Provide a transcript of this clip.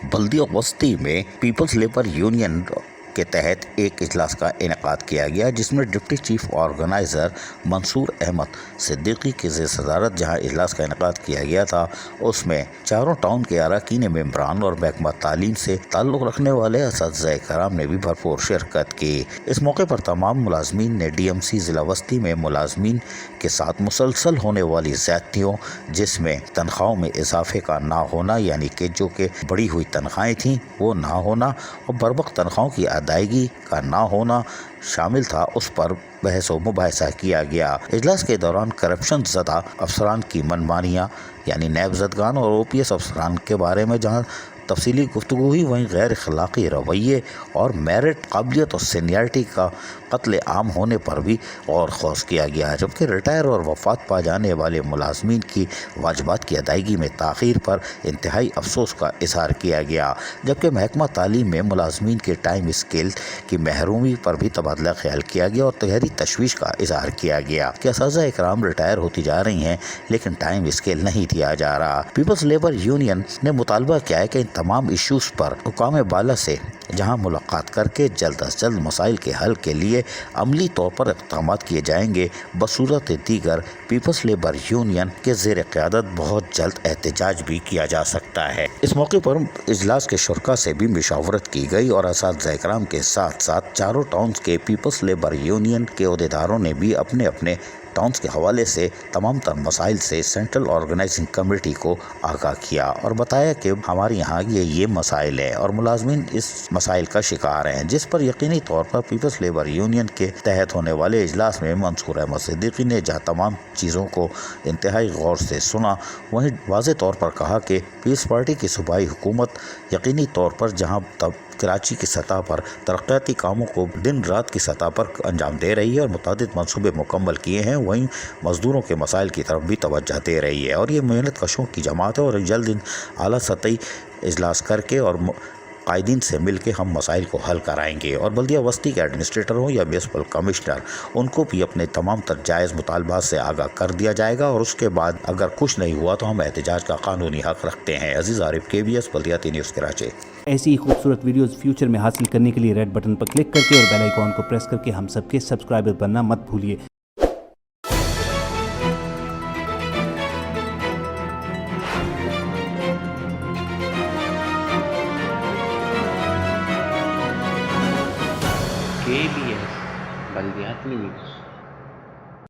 बल्दिया वस्ती में peoples labour union के तहत एक इजलास का इनेकाद किया गया, जिसमें deputy chief organiser Mansoor Ahmed Siddiqui की सदारत जहां इजलास का इनेकाद किया गया था, उसमें चारों टाउन के अरकान मेंबरान और महकमा तालीम से ताल्लुक़ रखने वाले असातिज़ाए कराम ने भी भरपूर शिरकत की। इस मौके पर तमाम मुलाजमीन ने DMC ज़िला वस्ती में मुलाजमीन के साथ मुसलसल होने वाली ज़्यादतियों, जिसमें तनख्वाहों में इजाफे का ना होना, यानी कि जो कि बढ़ी हुई तनख्वाहें थीं वो ना होना और बरवक्त तनख्वाहों की अदायगी का ना होना शामिल था, उस पर बहस व मुबाहिसा किया गया। इजलास के दौरान करप्शन ज़दा अफसरान की मनमानियाँ यानी नैब ज़दगान और OPS अफसरान के बारे में जहाँ तफसीली गुफ्तगू हुई, वहीं गैर अखलाक़ी रवैये और मेरिट, काबिलियत और सीनियरिटी का कत्ल आम होने पर भी और खौस किया गया, जबकि रिटायर और वफात पा जाने वाले मुलाजमीन की वाजबात की अदायगी में ताख़ीर पर इंतहाई अफसोस का इजहार किया गया, जबकि महकमा तालीम में मुलाजमीन के टाइम स्केल की महरूमी पर भी तबादला ख्याल किया गया और गहरी तशवीश का इजहार किया गया कि असातिज़ाए कराम रिटायर होती जा रही हैं लेकिन टाइम स्केल नहीं दिया जा रहा। पीपल्स लेबर यूनियन ने मुतालबा किया है कि इन तमाम इशूज़ पर हुकाम बाला से जहां मुलाकात करके जल्द अज जल्द मसाइल के हल के लिए अमली तौर पर इक़दाम किए जाएंगे। बसूरत दीगर पीपल्स लेबर यूनियन के ज़ेर क़यादत बहुत जल्द एहतजाज भी किया जा सकता है। इस मौके पर इजलास के शुरका से भी मशावरत की गई और असातिज़ाए कराम के साथ साथ चारों टाउन्स के पीपल्स लेबर यूनियन के अहदेदारों ने भी अपने अपने टाउन्स के हवाले से तमाम तर मसाइल से सेंट्रल ऑर्गेनाइजिंग कमेटी को आगाह किया और बताया कि हमारे यहाँ ये मसाइल है और मुलाजमीन इस मसाइल का शिकार हैं, जिस पर यकीनी तौर पर पीपल्स लेबर यूनियन के तहत होने वाले इजलास में मंसूर अहमद सिद्दीकी ने जहाँ तमाम चीज़ों को इंतहाई गौर से सुना, वहीं वाज़े तौर पर कहा कि पीपल्स पार्टी की सूबाई हुकूमत यकीनी तौर पर जहाँ तब कराची की सतह पर तरक्याती कामों को दिन रात की सतह पर अंजाम दे रही है और मुतादिद मंसूबे मुकम्मल किए हैं, वहीं मजदूरों के मसाइल की तरफ भी तवज्जो दे रही है और ये मेहनत कशों की जमात है और जल्द आला सतही इजलास करके और कायदीन से मिल के हम मसाइल को हल कराएंगे और बल्दिया वस्ती के एडमिनिस्ट्रेटर हों या म्यूनसिपल कमिश्नर, उनको भी अपने तमाम तर जायज़ मुतालबात से आगाह कर दिया जाएगा और उसके बाद अगर कुछ नहीं हुआ तो हम एहतजाज का कानूनी हक रखते हैं। अजीज़ आरिफ, KBS बल्दिया न्यूज़ कराची। ऐसी ही खूबसूरत वीडियोस फ्यूचर में हासिल करने के लिए रेड बटन पर क्लिक करके और बेल आइकॉन को प्रेस करके हम सबके सब्सक्राइबर बनना मत भूलिए। KBS बल्दियाती न्यूज़।